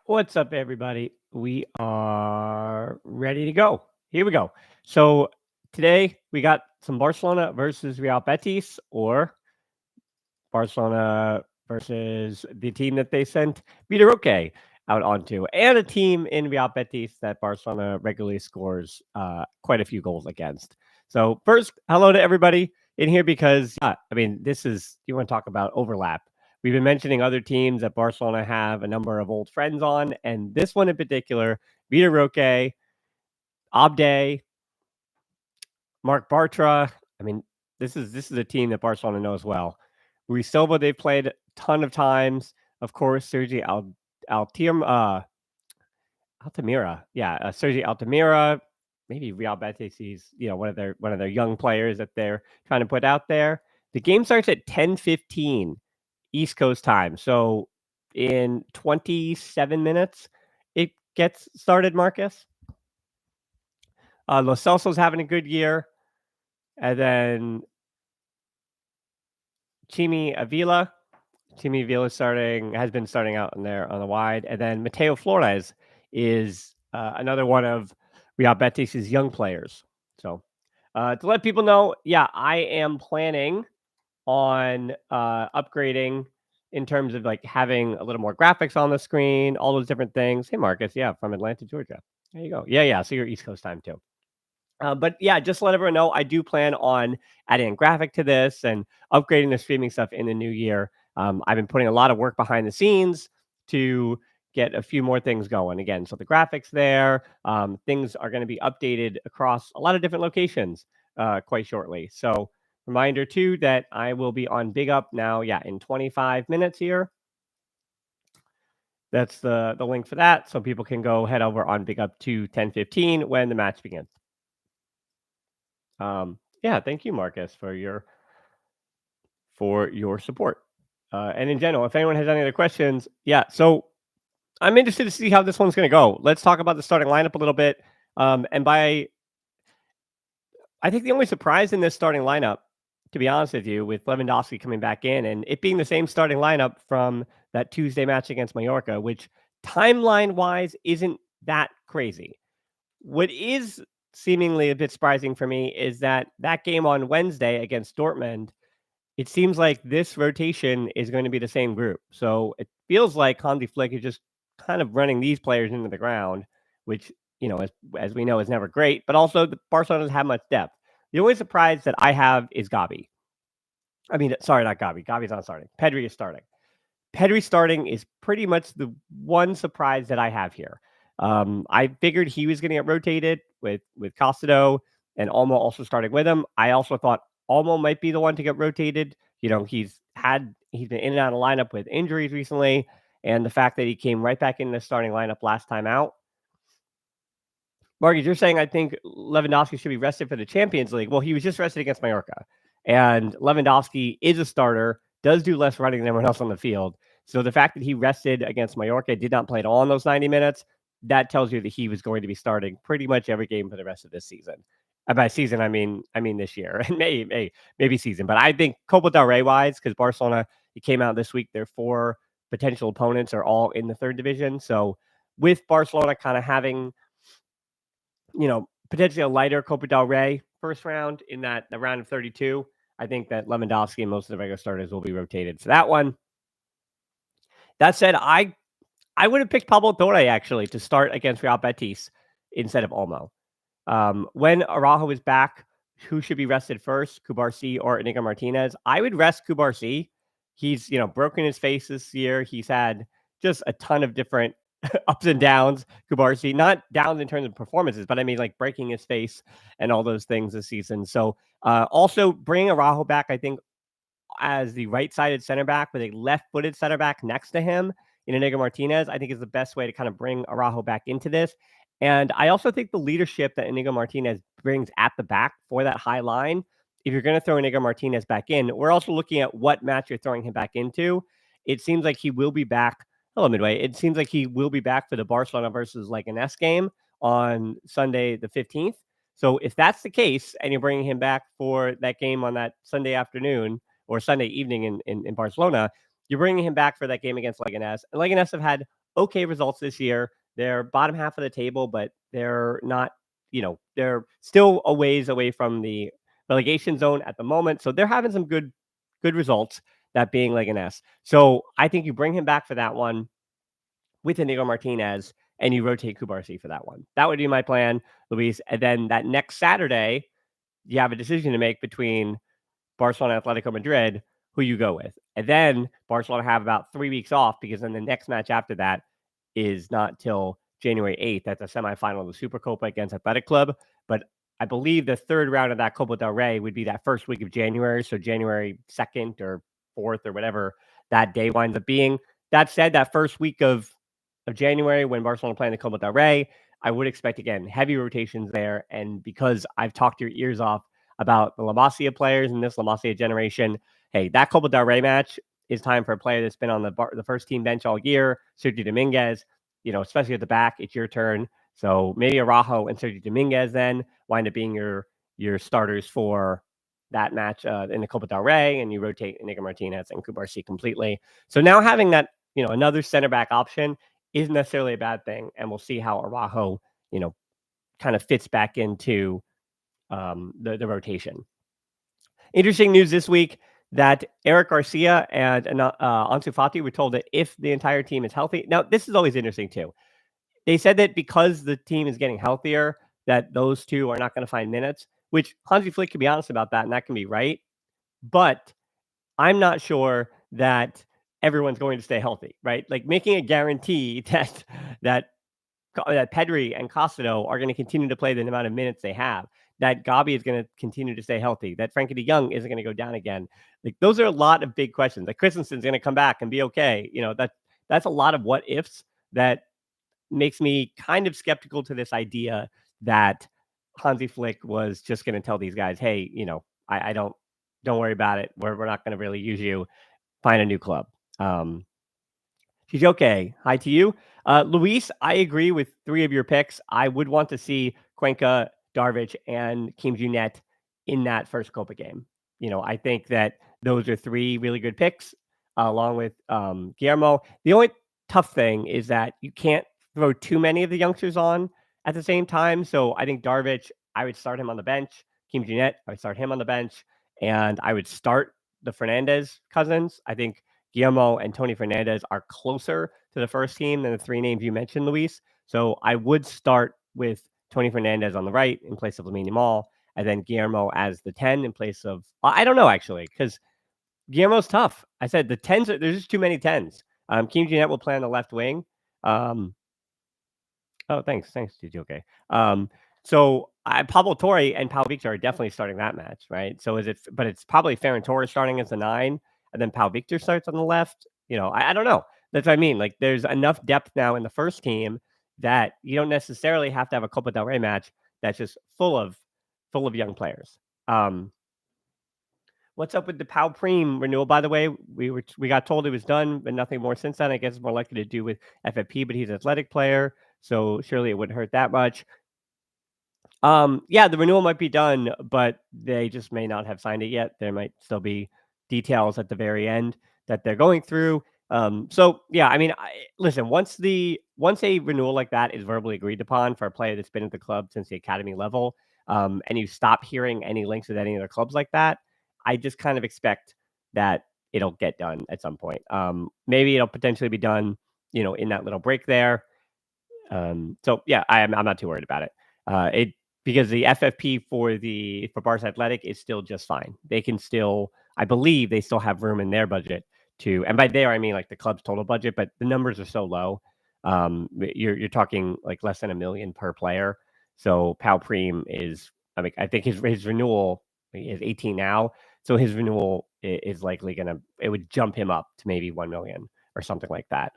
What's up, everybody? We are ready to go. Here we go. So today we got some Barcelona versus Real Betis, or Barcelona versus the team that they sent Vidaroque out onto, and a team in Real Betis that Barcelona regularly scores quite a few goals against. So first, hello to everybody in here because, this is, you want to talk about overlap. We've been mentioning other teams that Barcelona have a number of old friends on, and this one in particular, Vidaroque, Abde, Mark Bartra. This is a team that Barcelona knows well. Rui Silva, they've played a ton of times. Of course, Sergi Altamira. Yeah, Sergi Altamira. Maybe Real Betis. He's one of their young players that they're trying to put out there. The game starts at 10:15 East Coast time. So in 27 minutes, it gets started. Marcus. Lo Celso's having a good year, and then Chimi Avila. Chimi Avila has been starting out in there on the wide. And then Mateo Flores is another one of Real Betis' young players. So to let people know, I am planning on upgrading in terms of like having a little more graphics on the screen, all those different things. Hey, Marcus. Yeah, from Atlanta, Georgia. There you go. Yeah. So you're East Coast time too. But yeah, just to let everyone know, I do plan on adding a graphic to this and upgrading the streaming stuff in the new year. I've been putting a lot of work behind the scenes to get a few more things going again. So the graphics there, things are going to be updated across a lot of different locations quite shortly. So reminder too that I will be on Big Up now. Yeah, in 25 minutes here. That's the link for that, so people can go head over on Big Up to 10:15 when the match begins. Yeah, thank you, Marcus, for your support. And in general, if anyone has any other questions, so I'm interested to see how this one's going to go. Let's talk about the starting lineup a little bit. I think the only surprise in this starting lineup, to be honest with you, with Lewandowski coming back in and it being the same starting lineup from that Tuesday match against Mallorca, which timeline-wise isn't that crazy. What is seemingly a bit surprising for me is that game on Wednesday against Dortmund, it seems like this rotation is going to be the same group. So it feels like Hansi Flick is just kind of running these players into the ground, which, as we know, is never great. But also, the Barcelona doesn't have much depth. The only surprise that I have is Gabi. Sorry, not Gabi. Gabi's not starting. Pedri is starting. Pedri starting is pretty much the one surprise that I have here. I figured he was going to get rotated with Costado and Olmo also starting with him. I also thought Olmo might be the one to get rotated. He's been in and out of lineup with injuries recently, and the fact that he came right back in the starting lineup last time out. Marcus, you're saying I think Lewandowski should be rested for the Champions League. Well, he was just rested against Mallorca, and Lewandowski is a starter, does do less running than everyone else on the field. So the fact that he rested against Mallorca, did not play at all in those 90 minutes, that tells you that he was going to be starting pretty much every game for the rest of this season. By season, I mean this year, and maybe season. But I think Copa del Rey wise, because Barcelona, it came out this week, their 4 potential opponents are all in the 3rd division. So with Barcelona kind of having, potentially a lighter Copa del Rey first round in the round of 32, I think that Lewandowski and most of the regular starters will be rotated for that one. That said, I would have picked Pablo Torre actually to start against Real Betis instead of Olmo. When Araujo is back, who should be rested first, Cubarsí or Inigo Martinez? I would rest Cubarsí. He's, broken his face this year. He's had just a ton of different ups and downs. Cubarsí, not downs in terms of performances, but I mean like breaking his face and all those things this season. So also bringing Araujo back, I think, as the right-sided center back with a left-footed center back next to him in Inigo Martinez, I think is the best way to kind of bring Araujo back into this. And I also think the leadership that Inigo Martinez brings at the back for that high line, if you're going to throw Inigo Martinez back in, we're also looking at what match you're throwing him back into. It seems like he will be back. Hello, Midway. It seems like he will be back for the Barcelona versus Leganés game on Sunday the 15th. So if that's the case, and you're bringing him back for that game on that Sunday afternoon or Sunday evening in Barcelona, you're bringing him back for that game against Leganés. And Leganés have had okay results this year. They're bottom half of the table, but they're not, they're still a ways away from the relegation zone at the moment. So they're having some good results, that being like an S. So I think you bring him back for that one with Inigo Martinez, and you rotate Kubarsi for that one. That would be my plan, Luis. And then that next Saturday, you have a decision to make between Barcelona and Atletico Madrid, who you go with. And then Barcelona have about 3 weeks off, because then the next match after that is not till January 8th. That's a semifinal of the Supercopa against Athletic Club. But I believe the third round of that Copa del Rey would be that first week of January. So January 2nd or 4th or whatever that day winds up being. That said, that first week of January, when Barcelona playing the Copa del Rey, I would expect, again, heavy rotations there. And because I've talked your ears off about the La Masia players in this La Masia generation, hey, that Copa del Rey match is time for a player that's been on the first team bench all year, Sergio Dominguez, especially at the back. It's your turn. So maybe Araujo and Sergio Dominguez then wind up being your starters for that match in the Copa del Rey, and you rotate Inigo Martinez and Kubarsi completely. So now having that, another center back option isn't necessarily a bad thing, and we'll see how Araujo, kind of fits back into the rotation. Interesting news this week that Eric Garcia and Ansu Fati were told that if the entire team is healthy. Now, this is always interesting too. They said that because the team is getting healthier, that those two are not going to find minutes, which Hansi Flick can be honest about that, and that can be right. But I'm not sure that everyone's going to stay healthy, right? Like making a guarantee that Pedri and Costello are going to continue to play the amount of minutes they have, that Gabi is going to continue to stay healthy, that Frankie de Jong isn't going to go down again. Like those are a lot of big questions. Like Christensen's going to come back and be okay. That's a lot of what ifs that makes me kind of skeptical to this idea that Hansi Flick was just going to tell these guys, hey, I don't worry about it. We're not going to really use you. Find a new club. She's okay. Hi to you. Luis, I agree with 3 of your picks. I would want to see Cuenca, Darvic, and Kim Junet in that first Copa game. I think that those are 3 really good picks, along with Guillermo. The only tough thing is that you can't throw too many of the youngsters on at the same time. So I think Darvic, I would start him on the bench. Kim Junet, I would start him on the bench. And I would start the Fernandez cousins. I think Guillermo and Tony Fernandez are closer to the first team than the 3 names you mentioned, Luis. So I would start with Tony Fernandez on the right in place of Lamine Yamal, and then Guillermo as the 10 in place of, I don't know actually, because Guillermo's tough. I said the 10s, there's just too many 10s. Kim Jeanette will play on the left wing. Oh, thanks, TJ. So Pablo Torre and Pau Victor are definitely starting that match, right? So but it's probably Ferran Torres starting as the 9, and then Pau Victor starts on the left. I don't know. That's what I mean. Like there's enough depth now in the first team that you don't necessarily have to have a Copa del Rey match that's just full of young players. What's up with the Pau Preem renewal? By the way, we got told it was done, but nothing more since then. I guess it's more likely to do with FFP, but he's an athletic player, so surely it wouldn't hurt that much. Yeah, the renewal might be done, but they just may not have signed it yet. There might still be details at the very end that they're going through. So yeah, I mean, listen, once a renewal like that is verbally agreed upon for a player that's been at the club since the academy level, and you stop hearing any links with any other clubs like that, I just kind of expect that it'll get done at some point. Maybe it'll potentially be done, in that little break there. So yeah, I'm not too worried about it. Because the FFP for Barca Athletic is still just fine. They can still, I believe they still have room in their budget to, and by there I mean like the club's total budget, but the numbers are so low. You're talking like less than $1 million per player. So Pau Preem is, I think his renewal is 18 now. So his renewal is likely it would jump him up to maybe 1 million or something like that.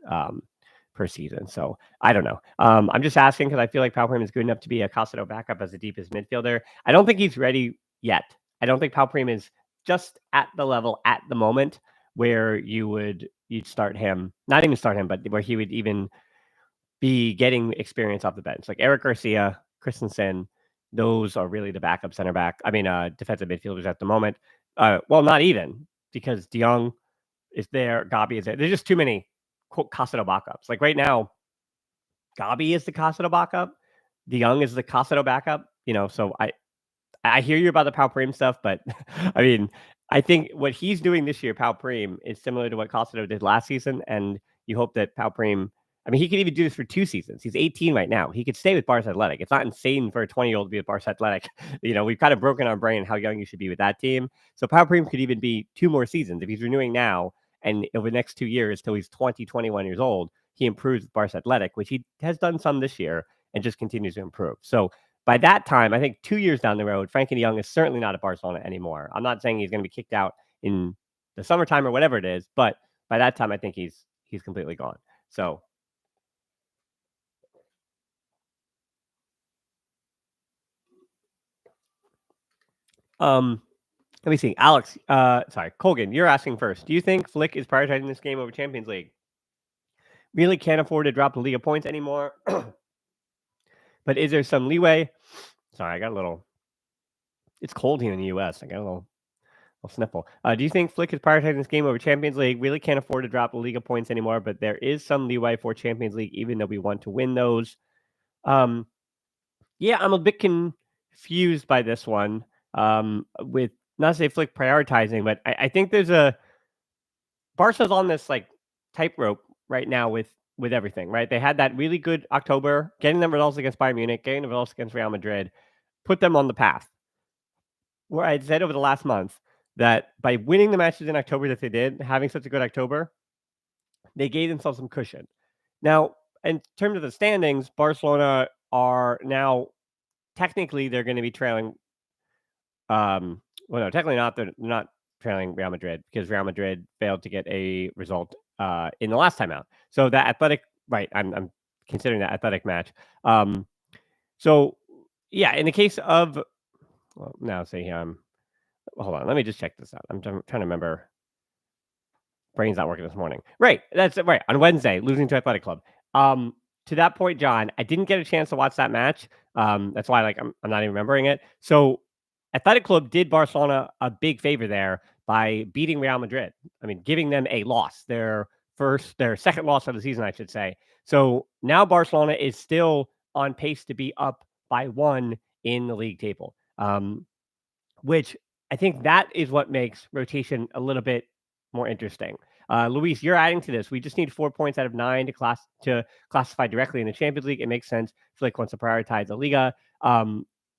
Per season. So I don't know. I'm just asking because I feel like Pau Preem is good enough to be a Costello backup as the deepest midfielder. I don't think he's ready yet. I don't think Pau Preem is just at the level at the moment where you'd start him, not even start him, but where he would even be getting experience off the bench. Like Eric Garcia, Christensen, those are really the backup center back. Defensive midfielders at the moment. Well, not even, because De Jong is there, Gabi is there. There's just too many quote Casado backups. Like right now, Gabi is the Casado backup. De Jong is the Casado backup. So I hear you about the Pau Preem stuff, but I mean, I think what he's doing this year, Pau Preem, is similar to what Casado did last season, and you hope that Pau Preem. I mean, he could even do this for 2 seasons. He's 18 right now. He could stay with Barca Athletic. It's not insane for a 20-year-old to be with Barca Athletic. We've kind of broken our brain how young you should be with that team. So Pau Preem could even be 2 more seasons if he's renewing now, and over the next 2 years till he's 20, 21 years old, he improves with Barca Athletic, which he has done some this year and just continues to improve. So by that time, I think 2 years down the road, Frankie de Jong is certainly not at Barcelona anymore. I'm not saying he's going to be kicked out in the summertime or whatever it is, but by that time, I think he's completely gone. So, let me see. Alex, Colgan, you're asking first. Do you think Flick is prioritizing this game over Champions League? Really can't afford to drop the Liga points anymore. But is there some leeway? Sorry, I got a little. It's cold here in the U.S. I got a little sniffle. Do you think Flick is prioritizing this game over Champions League? Really can't afford to drop the Liga points anymore, but there is some leeway for Champions League, even though we want to win those. Yeah, I'm a bit confused by this one. With not to say Flick prioritizing, but I think there's Barca's on this like tightrope right now with everything, right? They had that really good October, getting them results against Bayern Munich, getting the results against Real Madrid, put them on the path. Where I'd said over the last month that by winning the matches in October that they did, having such a good October, they gave themselves some cushion. Now, in terms of the standings, Barcelona are now technically they're going to be trailing. Well, no, technically not. They're not trailing Real Madrid because Real Madrid failed to get a result in the last time out. So that Athletic, right? I'm considering that Athletic match. So yeah, in the case of, well, now say hold on, let me just check this out. I'm trying to remember. Brain's not working this morning. Right, that's right. On Wednesday, losing to Athletic Club. To that point, John, I didn't get a chance to watch that match. That's why, like, I'm not even remembering it. So, Athletic Club did Barcelona a big favor there by beating Real Madrid. I mean, giving them a loss, their second loss of the season, I should say. So now Barcelona is still on pace to be up by 1 in the league table, which I think that is what makes rotation a little bit more interesting. Luis, you're adding to this. We just need 4 points out of 9 to classify directly in the Champions League. It makes sense. Flick wants to prioritize the Liga.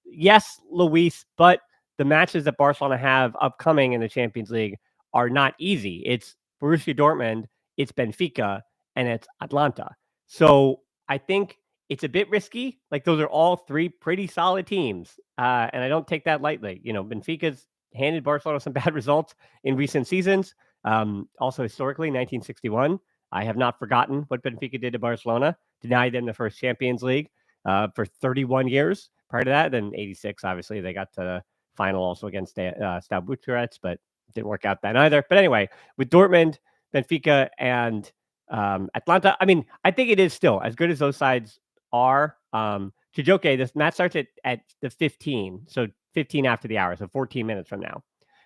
Yes, Luis, but the matches that Barcelona have upcoming in the Champions League are not easy. It's Borussia Dortmund, it's Benfica, and it's Atlanta. So I think it's a bit risky. Like those are all 3 pretty solid teams, and I don't take that lightly. Benfica's handed Barcelona some bad results in recent seasons. Also, historically, 1961. I have not forgotten what Benfica did to Barcelona, denied them the first Champions League for 31 years. Prior to that, then 86, obviously, they got to the final also against Steaua Bucharest, but didn't work out then either. But anyway, with Dortmund, Benfica, and Atlanta, I mean, I think it is still as good as those sides are. Chijoke, this match starts at the 15, so 15 after the hour, so 14 minutes from now.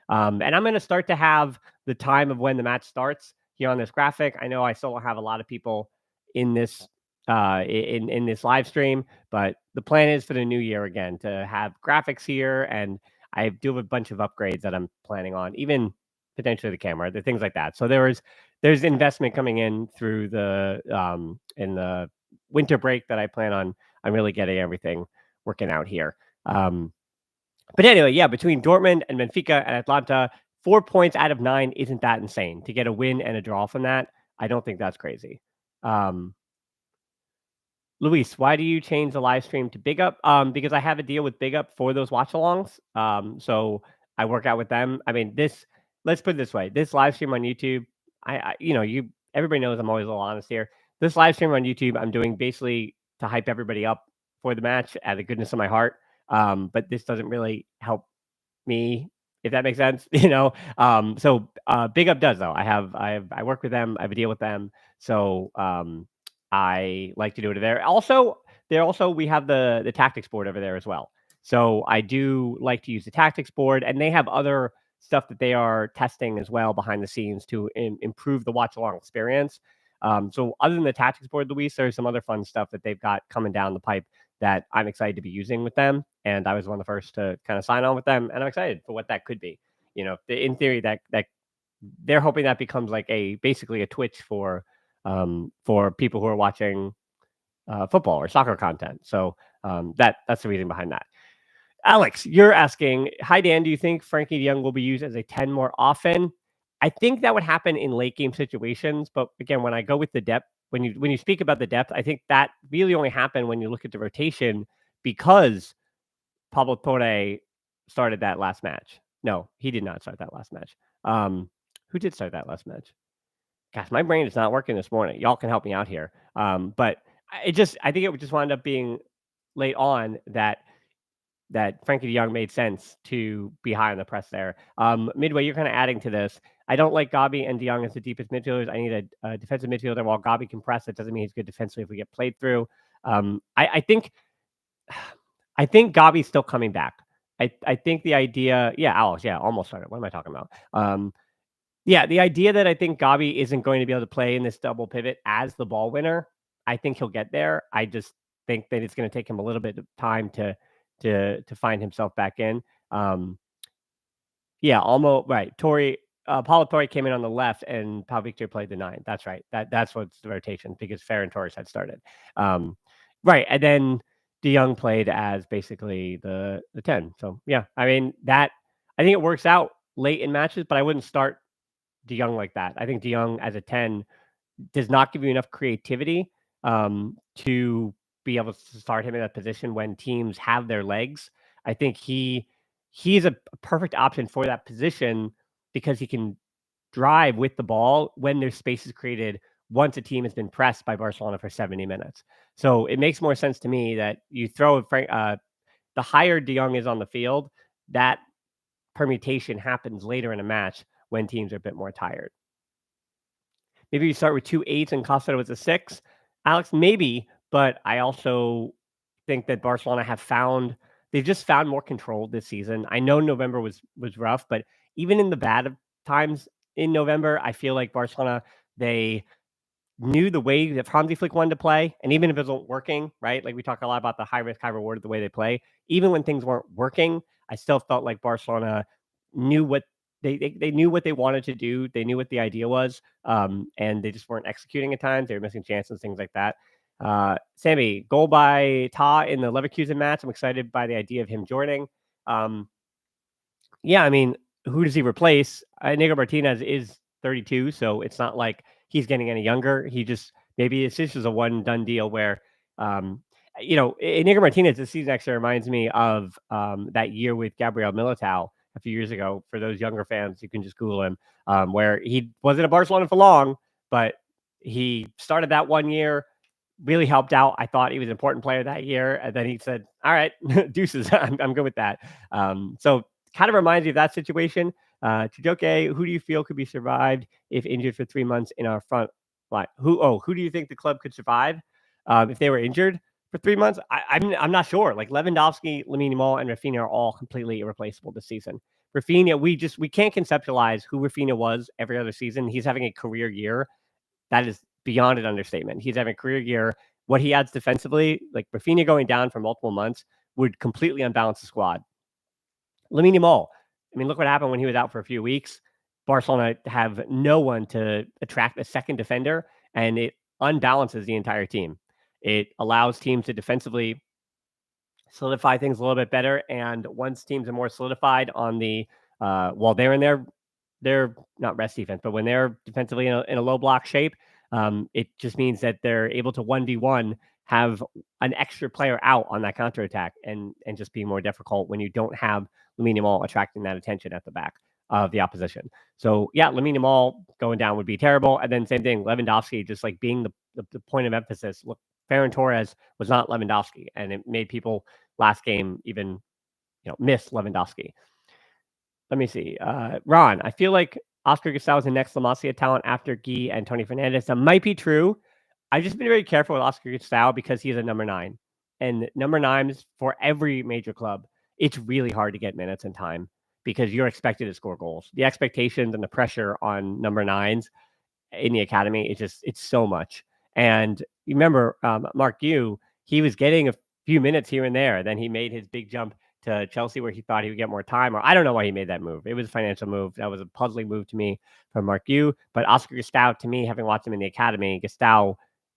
And I'm going to start to have the time of when the match starts here on this graphic. I know I still don't have a lot of people in this in this live stream, but the plan is for the new year again to have graphics here, and I do have a bunch of upgrades that I'm planning on, even potentially the camera, the things like that. So there's investment coming in through the in the winter break that I plan on. I'm really getting everything working out here. But anyway, yeah, between Dortmund and Benfica and Atlanta, 4 points out of 9 isn't that insane. To get a win and a draw from that, I don't think that's crazy. Luis, why do you change the live stream to Big Up? Because I have a deal with Big Up for those watch-alongs. So I work out with them. I mean, let's put it this way. This live stream on YouTube, everybody knows I'm always a little honest here. This live stream on YouTube, I'm doing basically to hype everybody up for the match out of the goodness of my heart. But this doesn't really help me, if that makes sense, So Big Up does though. I work with them. I have a deal with them. So I like to do it there. Also, we have the tactics board over there as well. So I do like to use the tactics board, and they have other stuff that they are testing as well behind the scenes to improve the watch along experience. So other than the tactics board, Luis, there's some other fun stuff that they've got coming down the pipe that I'm excited to be using with them. And I was one of the first to kind of sign on with them, and I'm excited for what that could be. In theory, that they're hoping that becomes like basically a Twitch for people who are watching football or soccer content. So that's the reason behind that. Alex, you're asking, hi Dan, do you think Frankie DeYoung will be used as a 10 more often? I think that would happen in late game situations, but again, when I go with the depth, when you speak about the depth, I think that really only happened when you look at the rotation because Pablo Torre started that last match. No, he did not start that last match. Who did start that last match? Gosh, my brain is not working this morning. Y'all can help me out here. But I think it would just wind up being late on that Frankie DeYoung made sense to be high on the press there. Midway, you're kind of adding to this. I don't like Gabi and DeYoung as the deepest midfielders. I need a defensive midfielder. While Gabi can press, it doesn't mean he's good defensively if we get played through. I think Gabi's still coming back. I think the idea, Alex, almost started. What am I talking about? The idea that I think Gabi isn't going to be able to play in this double pivot as the ball winner, I think he'll get there. I just think that it's going to take him a little bit of time to find himself back in. Almost right. Paulo Torre came in on the left, and Pau Victor played the 9. That's right. That's what's the rotation because Ferran Torres had started. Right, and then DeYoung played as basically the 10. So I mean I think it works out late in matches, but I wouldn't start DeYoung like that. I think DeYoung as a 10 does not give you enough creativity to be able to start him in that position when teams have their legs. I think he's a perfect option for that position because he can drive with the ball when there's spaces created once a team has been pressed by Barcelona for 70 minutes. So it makes more sense to me that you throw the higher DeYoung is on the field, that permutation happens later in a match when teams are a bit more tired. Maybe you start with 2 8s and Costa was a 6. Alex, maybe, but I also think that Barcelona they've just found more control this season. I know November was rough, but even in the bad times in November, I feel like Barcelona, they knew the way that Hansi Flick wanted to play. And even if it wasn't working, right? Like we talk a lot about the high risk, high reward of the way they play. Even when things weren't working, I still felt like Barcelona knew what they knew what they wanted to do. They knew what the idea was. And they just weren't executing at times. They were missing chances, things like that. Sammy, goal by Ta in the Leverkusen match. I'm excited by the idea of him joining. I mean, who does he replace? Inigo Martinez is 32, so it's not like he's getting any younger. He just maybe it's just a one done deal where Inigo Martinez this season actually reminds me of that year with Gabriel Militao a few years ago. For those younger fans, you can just Google him, where he wasn't at Barcelona for long, but he started that one year, really helped out. I thought he was an important player that year, and then he said, "All right, deuces, I'm good with that." So kind of reminds me of that situation. Chijoke, who do you feel could be survived if injured for 3 months in our front line? Who do you think the club could survive if they were injured for 3 months? I'm not sure. Like Lewandowski, Lamine Yamal, and Rafinha are all completely irreplaceable this season. Rafinha, we can't conceptualize who Rafinha was every other season. He's having a career year. That is beyond an understatement. He's having a career year. What he adds defensively, like Rafinha going down for multiple months, would completely unbalance the squad. Lamine Yamal, I mean, look what happened when he was out for a few weeks. Barcelona have no one to attract a second defender, and it unbalances the entire team. It allows teams to defensively solidify things a little bit better, and once teams are more solidified on the while they're in their not rest defense, but when they're defensively in a low block shape, it just means that they're able to 1v1 have an extra player out on that counterattack and just be more difficult when you don't have Lamine Yamal attracting that attention at the back of the opposition. So Lamine Yamal going down would be terrible. And then same thing, Lewandowski just like being the point of emphasis. Look, Ferran Torres was not Lewandowski, and it made people last game even miss Lewandowski. Let me see. Ron, I feel like Oscar Gustavo is the next La Masia talent after Guy and Tony Fernandez. That might be true. I've just been very careful with Oscar Gustavo because he's a number 9. And number 9s for every major club, it's really hard to get minutes and time because you're expected to score goals. The expectations and the pressure on number 9s in the academy. It's so much. And you remember Mark Yu, he was getting a few minutes here and there. Then he made his big jump to Chelsea where he thought he would get more time. Or I don't know why he made that move. It was a financial move. That was a puzzling move to me from Mark Yu. But Oscar Gustau, to me, having watched him in the academy, Gustau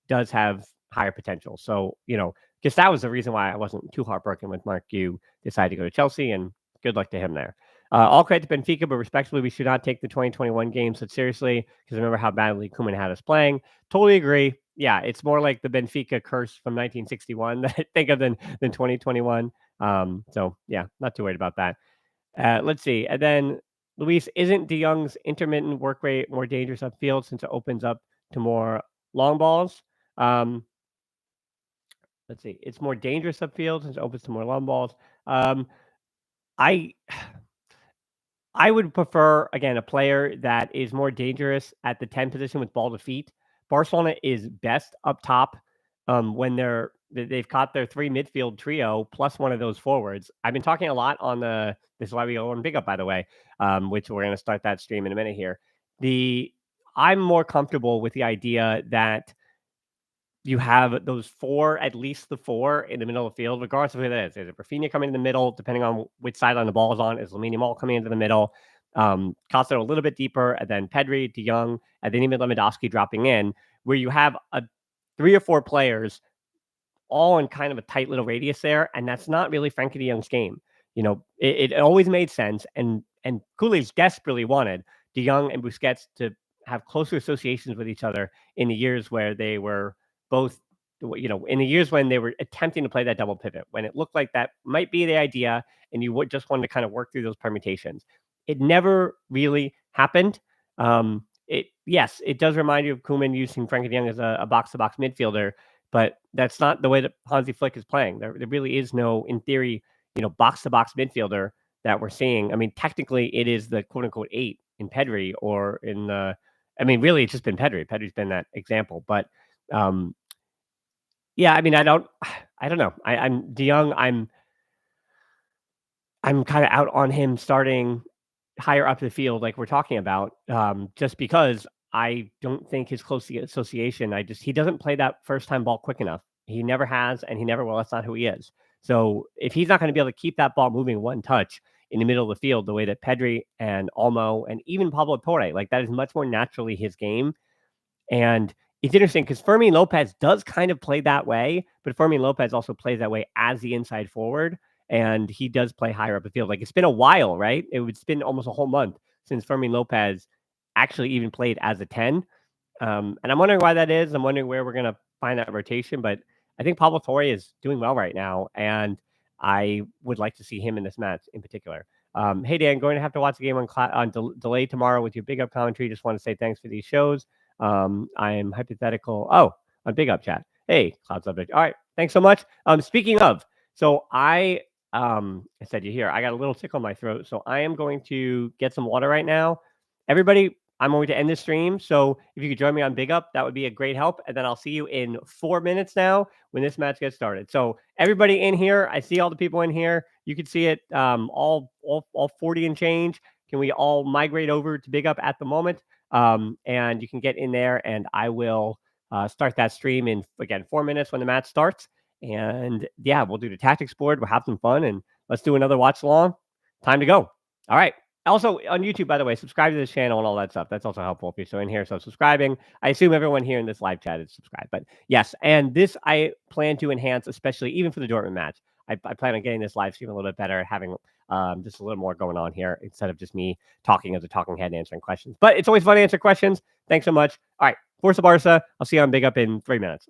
does have higher potential. So, Gustau was the reason why I wasn't too heartbroken with Mark Yu decided to go to Chelsea, and good luck to him there. All credit to Benfica, but respectfully, we should not take the 2021 games so seriously because remember how badly Koeman had us playing. Totally agree. Yeah, it's more like the Benfica curse from 1961 that I think of than 2021. So, yeah, not too worried about that. Let's see. And then, Luis, isn't De Jong's intermittent work rate more dangerous upfield since it opens up to more long balls? Let's see. It's more dangerous upfield since it opens to more long balls. I I would prefer, again, a player that is more dangerous at the 10 position with ball to feet. Barcelona is best up top when they've caught their 3 midfield trio plus one of those forwards. I've been talking a lot on this is why we go on Big Up, by the way, which we're going to start that stream in a minute here. I'm more comfortable with the idea that you have those 4, at least the 4 in the middle of the field, regardless of who that is. Is it Rafinha coming in the middle, depending on which sideline the ball is on? Is Lamine Yamal coming into the middle? Costa a little bit deeper, and then Pedri, De Jong, and then even Lewandowski dropping in, where you have 3 or 4 players all in kind of a tight little radius there, and that's not really Frankie De Jong's game. It always made sense, and Kool-Aid's desperately wanted De Jong and Busquets to have closer associations with each other in the years where they were both, in the years when they were attempting to play that double pivot, when it looked like that might be the idea and you would just want to kind of work through those permutations. It never really happened. Yes, it does remind you of Koeman using Frankie de Jong as a box-to-box midfielder, but that's not the way that Hansi Flick is playing. There really is no, in theory, box-to-box midfielder that we're seeing. I mean, technically, it is the quote-unquote 8 in Pedri or in the. I mean, really, it's just been Pedri. Pedri's been that example, but yeah, I mean, I don't know. I'm De Jong. I'm kind of out on him starting higher up the field, like we're talking about, just because I don't think his close association. He doesn't play that first time ball quick enough. He never has, and he never will. That's not who he is. So if he's not going to be able to keep that ball moving one touch in the middle of the field, the way that Pedri and Olmo and even Pablo Torre, like that is much more naturally his game. And it's interesting because Fermin Lopez does kind of play that way, but Fermin Lopez also plays that way as the inside forward, and he does play higher up the field. Like it's been a while, right? It's been almost a whole month since Fermin Lopez actually even played as a 10. And I'm wondering why that is. I'm wondering where we're going to find that rotation, but I think Pablo Torre is doing well right now, and I would like to see him in this match in particular. Hey, Dan, going to have to watch the game on delay tomorrow with your Big Up commentary. Just want to say thanks for these shows. I'm hypothetical. Oh, on Big Up chat. Hey, cloud subject. All right. Thanks so much. Speaking of, so I said you hear, I got a little tickle in my throat. So I am going to get some water right now. Everybody, I'm going to end this stream. So if you could join me on Big Up, that would be a great help. And then I'll see you in 4 minutes now when this match gets started. So everybody in here, I see all the people in here. You can see it, all 40 and change. Can we all migrate over to Big Up at the moment? And you can get in there, and I will start that stream in, again, 4 minutes when the match starts. And yeah, we'll do the tactics board. We'll have some fun, and let's do another watch along. Time to go. All right. Also on YouTube, by the way, subscribe to this channel and all that stuff. That's also helpful if you're still in here. So subscribing. I assume everyone here in this live chat is subscribed. But yes, and this I plan to enhance, especially even for the Dortmund match. I plan on getting this live stream a little bit better, having just a little more going on here instead of just me talking as a talking head answering questions. But it's always fun to answer questions. Thanks so much. All right. Forza Barca. I'll see you on Big Up in 3 minutes.